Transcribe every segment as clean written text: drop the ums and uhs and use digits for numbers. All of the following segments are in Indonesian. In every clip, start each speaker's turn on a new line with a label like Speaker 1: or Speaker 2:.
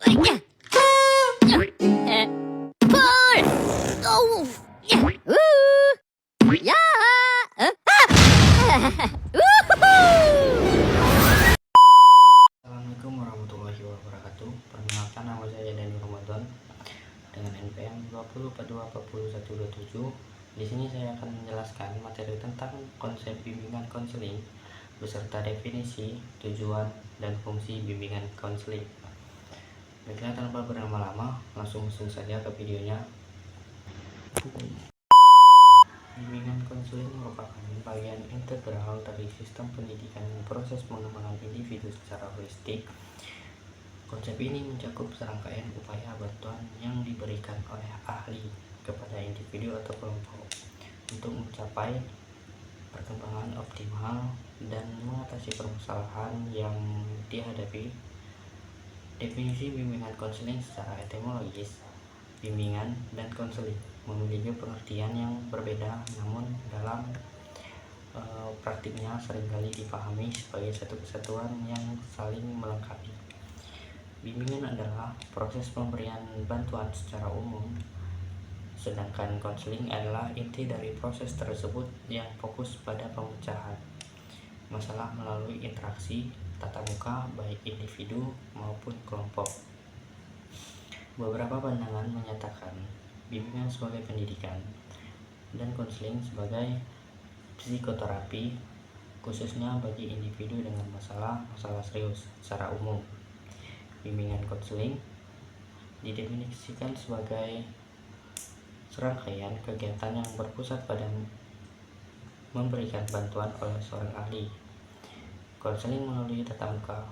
Speaker 1: Pull! Oh! Ya!
Speaker 2: Assalamualaikum warahmatullahi wabarakatuh. Perkenalkan, nama saya Dani Ramadan dengan NPM 20424127. Di sini saya akan menjelaskan materi tentang konsep bimbingan konseling beserta definisi, tujuan, dan fungsi bimbingan konseling. Baiklah, tanpa berlama-lama, langsung saja ke videonya. Bimbingan konseling merupakan bagian integral dari sistem pendidikan dan proses pengembangan individu secara holistik. Konsep ini mencakup serangkaian upaya bantuan yang diberikan oleh ahli kepada individu atau kelompok untuk mencapai perkembangan optimal dan mengatasi permasalahan yang dihadapi. Definisi bimbingan konseling secara etimologis: bimbingan dan konseling memiliki pengertian yang berbeda, namun dalam praktiknya seringkali dipahami sebagai satu kesatuan yang saling melengkapi. Bimbingan adalah proses pemberian bantuan secara umum, sedangkan konseling adalah inti dari proses tersebut yang fokus pada pemecahan masalah melalui interaksi tatap muka baik individu maupun kelompok. Beberapa pandangan menyatakan bimbingan sebagai pendidikan dan konseling sebagai psikoterapi, khususnya bagi individu dengan masalah serius. Secara umum, bimbingan konseling didefinisikan sebagai serangkaian kegiatan yang berpusat pada memberikan bantuan oleh seorang ahli. Konseling melalui tatap muka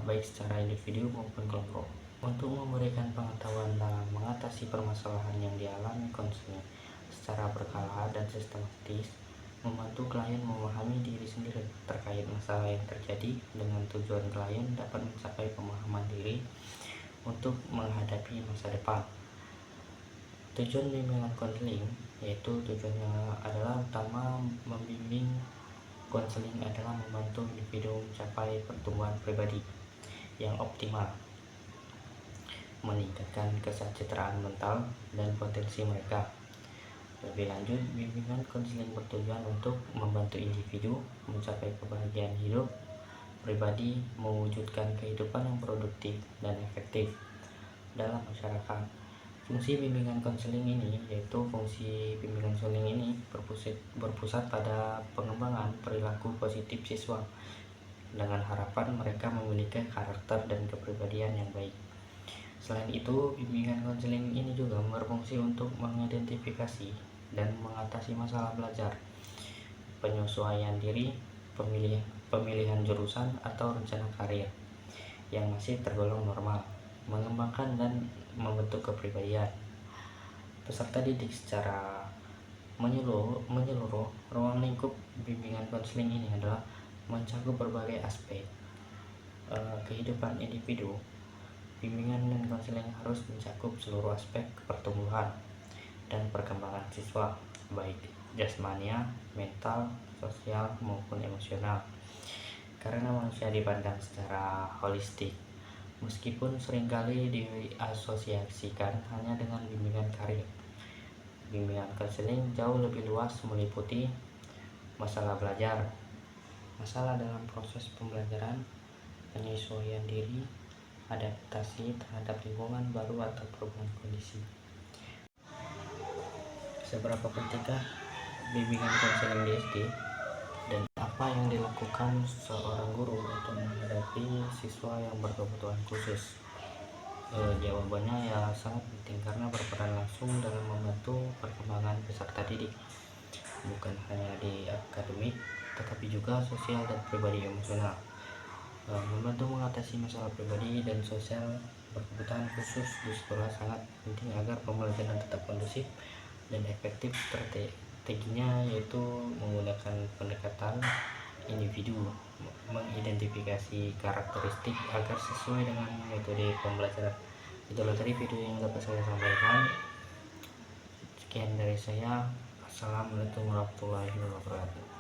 Speaker 2: baik secara individu maupun kelompok, untuk memberikan pengetahuan dalam mengatasi permasalahan yang dialami. Konseling secara berkala dan sistematis membantu klien memahami diri sendiri terkait masalah yang terjadi, dengan tujuan klien dapat mencapai pemahaman diri untuk menghadapi masa depan. Tujuan bimbingan konseling, yaitu tujuannya adalah utama membimbing konseling adalah membantu individu mencapai pertumbuhan pribadi yang optimal, meningkatkan kesejahteraan mental dan potensi mereka. Lebih lanjut, bimbingan konseling bertujuan untuk membantu individu mencapai kebahagiaan hidup pribadi, mewujudkan kehidupan yang produktif dan efektif dalam masyarakat. Fungsi bimbingan konseling ini berpusat pada pengembangan perilaku positif siswa dengan harapan mereka memiliki karakter dan kepribadian yang baik. Selain itu, bimbingan konseling ini juga berfungsi untuk mengidentifikasi dan mengatasi masalah belajar, penyesuaian diri, pemilihan jurusan atau rencana karir yang masih tergolong normal, mengembangkan dan membentuk kepribadian peserta didik secara menyeluruh. Ruang lingkup bimbingan konseling ini adalah mencakup berbagai aspek kehidupan individu. Bimbingan dan konseling harus mencakup seluruh aspek pertumbuhan dan perkembangan siswa, baik jasmania, mental, sosial maupun emosional, karena manusia dipandang secara holistik. Meskipun seringkali diasosiasikan hanya dengan bimbingan karir, bimbingan konseling jauh lebih luas, meliputi masalah belajar, masalah dalam proses pembelajaran, penyesuaian diri, adaptasi terhadap lingkungan baru atau perubahan kondisi. Seberapa pentingkah bimbingan konseling di SD, dan apa yang dilakukan seorang guru untuk menghadapi siswa yang berkebutuhan khusus? Jawabannya ya sangat penting, karena berperan langsung dalam membantu perkembangan peserta didik, bukan hanya di akademik tetapi juga sosial dan pribadi emosional. Membantu mengatasi masalah pribadi dan sosial berkebutuhan khusus di sekolah sangat penting agar pembelajaran tetap kondusif dan efektif. Strateginya yaitu menggunakan pendekatan individu, mengidentifikasi karakteristik agar sesuai dengan metode pembelajaran. Itulah tadi video yang dapat saya sampaikan. Sekian dari saya. Assalamualaikum warahmatullahi wabarakatuh.